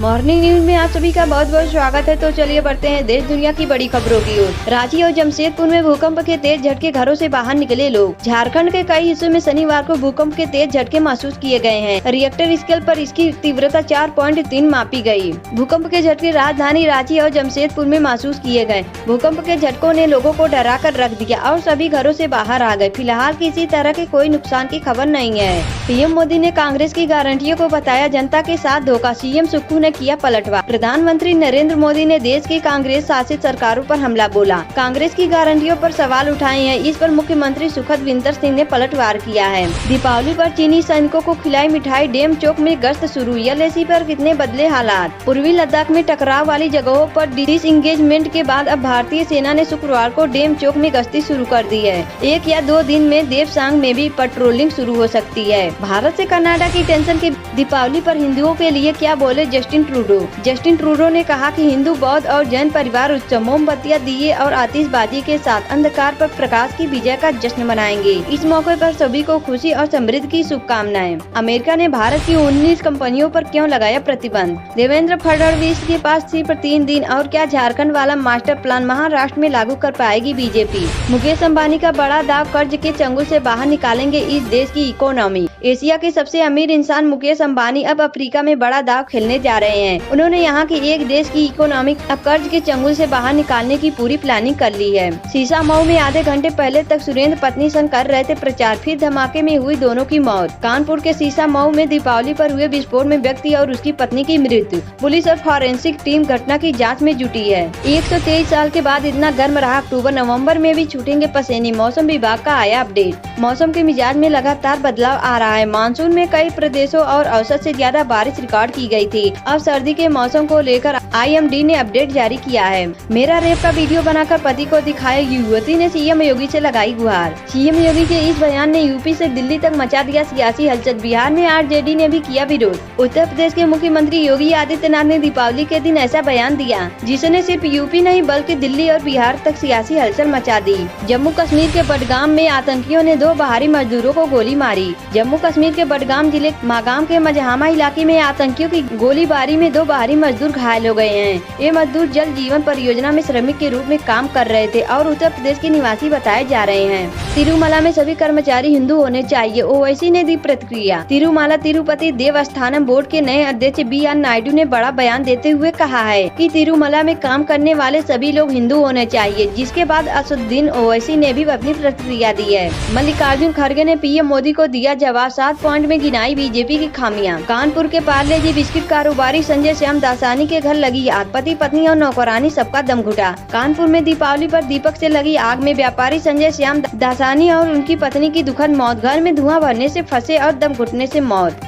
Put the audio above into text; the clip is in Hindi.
मॉर्निंग न्यूज में आप सभी का बहुत बहुत स्वागत है। तो चलिए बढ़ते हैं देश दुनिया की बड़ी खबरों की ओर। रांची और जमशेदपुर में भूकंप के तेज झटके, घरों से बाहर निकले लोग। झारखंड के कई हिस्सों में शनिवार को भूकंप के तेज झटके महसूस किए गए हैं। रिएक्टर स्केल पर इसकी तीव्रता 4.3 मापी गई। भूकंप के झटके राजधानी रांची और जमशेदपुर में महसूस किए गए। भूकंप के झटकों ने लोगों को डरा कर रख दिया और सभी घरों से बाहर आ गए। फिलहाल किसी तरह के कोई नुकसान की खबर नहीं है। पीएम मोदी ने कांग्रेस की गारंटियों को बताया जनता के साथ धोखा। सीएम सुक्खू ने किया पलटवार। प्रधानमंत्री नरेंद्र मोदी ने देश की कांग्रेस शासित सरकारों पर हमला बोला। कांग्रेस की गारंटियों पर सवाल उठाए हैं। इस पर मुख्यमंत्री सुखविंदर सिंह ने पलटवार किया है। दीपावली पर चीनी सैनिकों को खिलाई मिठाई, डेम चौक में गश्त शुरू। एलएसी पर कितने बदले हालात। पूर्वी लद्दाख में टकराव वाली जगहों पर डिसएंगेजमेंट के बाद अब भारतीय सेना ने शुक्रवार को डेम चौक में गश्ती शुरू कर दी है। 1 या 2 दिन में देवसांग में भी पेट्रोलिंग शुरू हो सकती है। भारत से कनाडा की टेंशन की दीपावली पर हिंदुओं के लिए क्या बोले जस्टिन ट्रूडो। जस्टिन ट्रूडो ने कहा कि हिंदू, बौद्ध और जैन परिवार उत्सव, मोमबत्तियां, दिए और आतिशबाजी के साथ अंधकार पर प्रकाश की विजय का जश्न मनाएंगे। इस मौके पर सभी को खुशी और समृद्धि की शुभकामनाएं। अमेरिका ने भारत की 19 कंपनियों पर क्यों लगाया प्रतिबंध। देवेंद्र फडणवीस के पास सिर्फ 3 दिन और क्या झारखंड वाला मास्टर प्लान महाराष्ट्र में लागू कर पाएगी बीजेपी। मुकेश अंबानी का बड़ा दाव, कर्ज के चंगुल से बाहर निकालेंगे इस देश की इकोनॉमी। एशिया के सबसे अमीर इंसान मुकेश अंबानी अब अफ्रीका में बड़ा दाव खेलने जा रहे हैं। उन्होंने यहाँ की एक देश की इकोनॉमी कर्ज के चंगुल से बाहर निकालने की पूरी प्लानिंग कर ली है। शीशा मऊ में आधे घंटे पहले तक सुरेंद्र पत्नी संग कर रहे थे प्रचार, फिर धमाके में हुई दोनों की मौत। कानपुर के शीशा मऊ में दीपावली पर हुए विस्फोट में व्यक्ति और उसकी पत्नी की मृत्यु। पुलिस और फॉरेंसिक टीम घटना की जाँच में जुटी है। 123 साल के बाद इतना गर्म रहा अक्टूबर, नवम्बर में भी छूटेंगे पसीने। मौसम विभाग का आया अपडेट। मौसम के मिजाज में लगातार बदलाव आ रहा है। मानसून में कई प्रदेशों और औसत से ज्यादा बारिश रिकॉर्ड की गई थी। अब सर्दी के मौसम को लेकर IMD ने अपडेट जारी किया है। मेरा रेप का वीडियो बनाकर पति को दिखाए युवती ने सीएम योगी से लगाई गुहार। सीएम योगी के इस बयान ने यूपी से दिल्ली तक मचा दिया सियासी हलचल। बिहार में RJD ने भी किया विरोध। उत्तर प्रदेश के मुख्यमंत्री योगी आदित्यनाथ ने दीपावली के दिन ऐसा बयान दिया जिसने सिर्फ यूपी नहीं बल्कि दिल्ली और बिहार तक सियासी हलचल मचा दी। जम्मू कश्मीर के बडगाम में आतंकियों ने 2 बाहरी मजदूरों को गोली मारी। जम्मू कश्मीर के बडगाम जिले मागाम के मजहामा इलाके में आतंकियों की गोलीबारी में 2 बाहरी मजदूर घायल हो गए हैं। ये मजदूर जल जीवन परियोजना में श्रमिक के रूप में काम कर रहे थे और उत्तर प्रदेश के निवासी बताए जा रहे हैं। तिरुमला में सभी कर्मचारी हिंदू होने चाहिए, ओवैसी ने दी प्रतिक्रिया। तिरुमला तिरुपति देवस्थानम बोर्ड के नए अध्यक्ष BR नायडू ने बड़ा बयान देते हुए कहा है कि तिरुमला में काम करने वाले सभी लोग हिंदू होने चाहिए, जिसके बाद असदुद्दीन ओवैसी ने भी अपनी प्रतिक्रिया दी है। मल्लिकार्जुन खड़गे ने PM मोदी को दिया जवाब, 7 पॉइंट में गिनाई बीजेपी की खामियां। कानपुर के पार्ले जी बिस्किट कारोबारी संजय श्याम दासानी के घर लगी आग, पति पत्नी और नौकरानी सबका दम घुटा। कानपुर में दीपावली पर दीपक से लगी आग में व्यापारी संजय श्याम दासानी और उनकी पत्नी की दुखद मौत। घर में धुआं भरने से फंसे और दम घुटने से मौत।